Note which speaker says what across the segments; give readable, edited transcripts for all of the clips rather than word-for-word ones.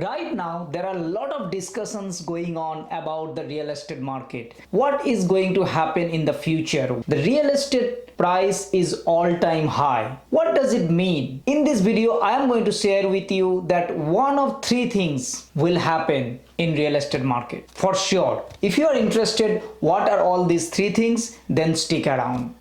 Speaker 1: Right now, there are a lot of discussions going on about the real estate market. What is going to happen in the future? The real estate price is all-time high. What does it mean? In this video, I am going to share with you that one of three things will happen in real estate market for sure. If you are interested, what are all these three things? Then stick around.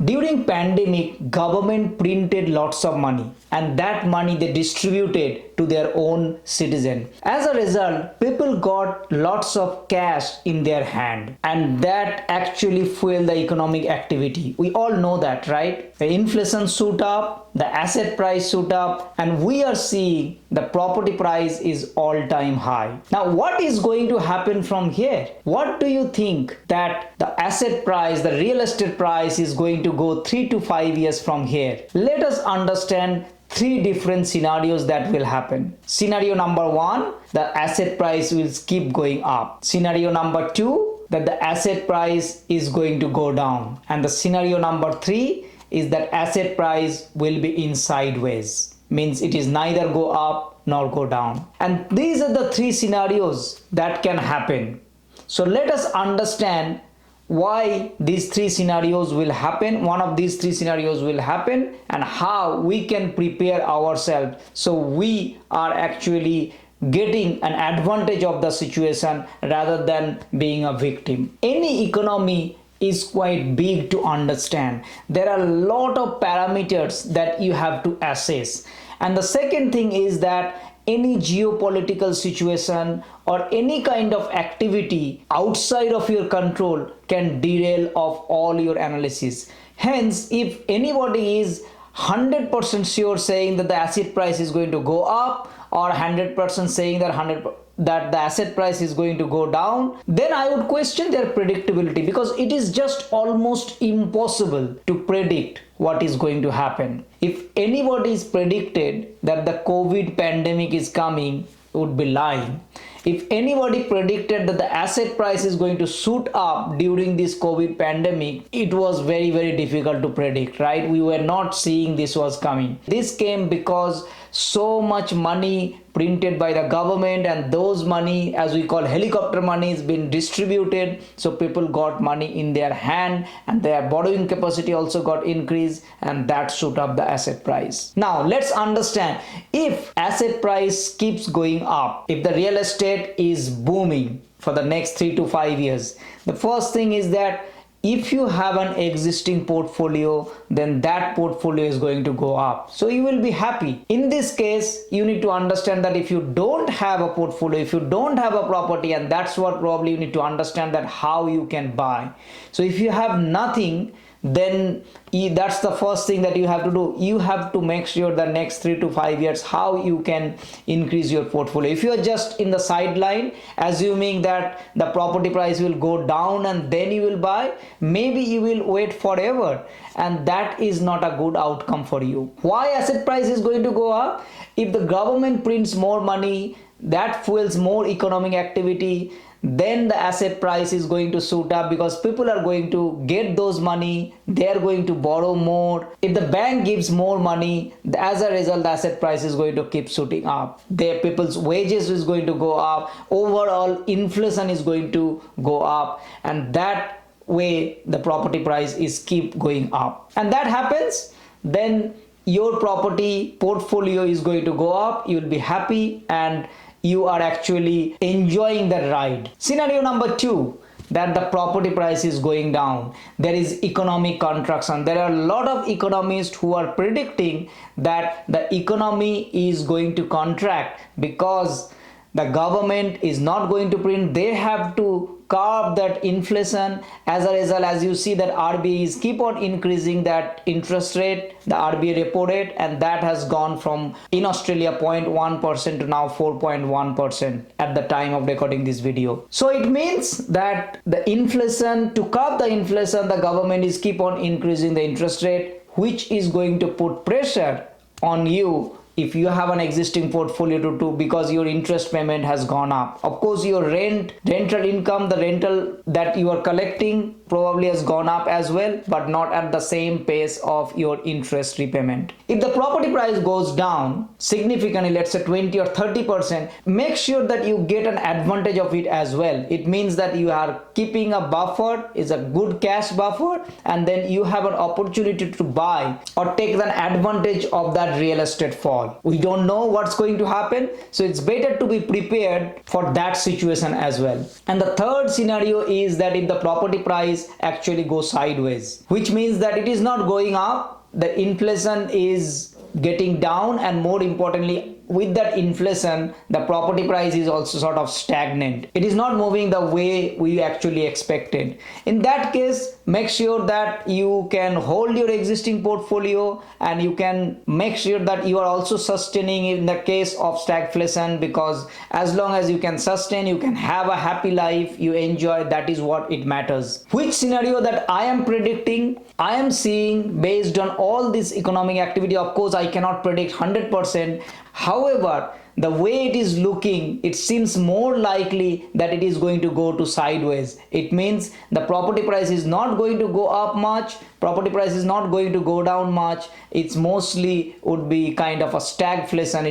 Speaker 1: During pandemic, government printed lots of money and that money they distributed to their own citizen. As a result, people got lots of cash in their hand and that actually fueled the economic activity. We all know that, right? The inflation shoot up, the asset price shoot up, and we are seeing the property price is all-time high. Now, what is going to happen from here? What do you think that the asset price, the real estate price is going to go 3 to 5 years from here? Let us understand three different scenarios that will happen. Scenario number one, the asset price will keep going up. Scenario number two, that the asset price is going to go down. And the scenario number three is that asset price will be in sideways. Means it is neither go up nor go down. And these are the three scenarios that can happen. So let us understand why these three scenarios will happen, one of these three scenarios will happen, and how we can prepare ourselves so we are actually getting an advantage of the situation rather than being a victim. Any economy is quite big to understand. There are a lot of parameters that you have to assess. And the second thing is that any geopolitical situation or any kind of activity outside of your control can derail of all your analysis. Hence, if anybody is 100% sure saying that the asset price is going to go up or 100% saying that the asset price is going to go down, then I would question their predictability, because it is just almost impossible to predict what is going to happen. If anybody is predicted that the COVID pandemic is coming, would be lying. If anybody predicted that the asset price is going to shoot up during this COVID pandemic, it was very, very difficult to predict, right? We were not seeing this was coming. This came because so much money printed by the government, and those money, as we call helicopter money, is been distributed. So people got money in their hand and their borrowing capacity also got increased, and that shoot up the asset price. Now let's understand, if asset price keeps going up, if the real estate is booming for the next 3 to 5 years, the first thing is that if you have an existing portfolio, then that portfolio is going to go up. So you will be happy. In this case, you need to understand that if you don't have a portfolio, if you don't have a property, and that's what probably you need to understand, that how you can buy. So if you have nothing, then that's the first thing that you have to do. You have to make sure the next 3 to 5 years how you can increase your portfolio. If you are just in the sideline assuming that the property price will go down and then you will buy, maybe you will wait forever, and that is not a good outcome for you. Why asset price is going to go up? If the government prints more money, that fuels more economic activity, then the asset price is going to shoot up, because people are going to get those money, they are going to borrow more. If the bank gives more money, as a result the asset price is going to keep shooting up. Their people's wages is going to go up, overall inflation is going to go up, and that way the property price is keep going up. And that happens, then your property portfolio is going to go up, you will be happy, and you are actually enjoying the ride. Scenario number two, that the property price is going down. There is economic contraction. There are a lot of economists who are predicting that the economy is going to contract because the government is not going to print. They have to curb that inflation. As a result, as you see that RBI is keep on increasing that interest rate, the RBI repo rate, and that has gone from in Australia 0.1% to now 4.1% at the time of recording this video. So it means that the inflation, to curb the inflation, the government is keep on increasing the interest rate, which is going to put pressure on you if you have an existing portfolio to do, because your interest payment has gone up. Of course, your rental income, the rental that you are collecting, probably has gone up as well, but not at the same pace of your interest repayment. If the property price goes down significantly, let's say 20 or 30%, make sure that you get an advantage of it as well. It means that you are keeping a buffer, is a good cash buffer, and then you have an opportunity to buy or take an advantage of that real estate fall. We don't know what's going to happen, so it's better to be prepared for that situation as well. And the third scenario is that if the property price actually goes sideways, which means that it is not going up, the inflation is getting down, and more importantly, with that inflation, the property price is also sort of stagnant. It is not moving the way we actually expected. In that case, make sure that you can hold your existing portfolio, and you can make sure that you are also sustaining in the case of stagflation, because as long as you can sustain, you can have a happy life, you enjoy, that is what it matters. Which scenario that I am predicting, I am seeing based on all this economic activity. Of course, I cannot predict 100%. However, the way it is looking, it seems more likely that it is going to go to sideways. It means the property price is not going to go up much, property price is not going to go down much. It's mostly would be kind of a stagflation.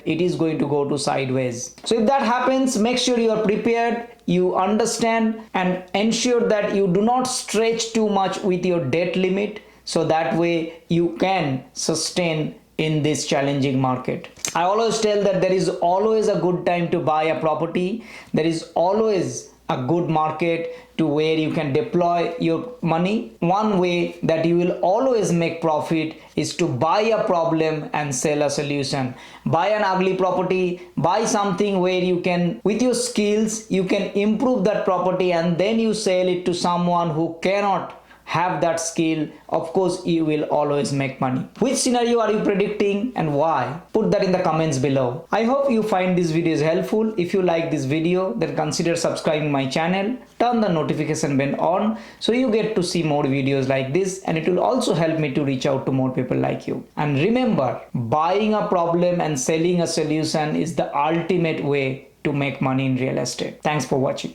Speaker 1: It is going to go to sideways. So if that happens, make sure you are prepared, you understand, and ensure that you do not stretch too much with your debt limit, so that way you can sustain in this challenging market. I always tell that there is always a good time to buy a property. There is always a good market to where you can deploy your money. One way that you will always make profit is to buy a problem and sell a solution. Buy an ugly property, buy something where you can, with your skills, you can improve that property, and then you sell it to someone who cannot have that skill. Of course, you will always make money. Which scenario are you predicting and why? Put that in the comments below. I hope you find this video helpful. If you like this video, then consider subscribing my channel. Turn the notification bell on so you get to see more videos like this, and it will also help me to reach out to more people like you. And remember, buying a problem and selling a solution is the ultimate way to make money in real estate. Thanks for watching.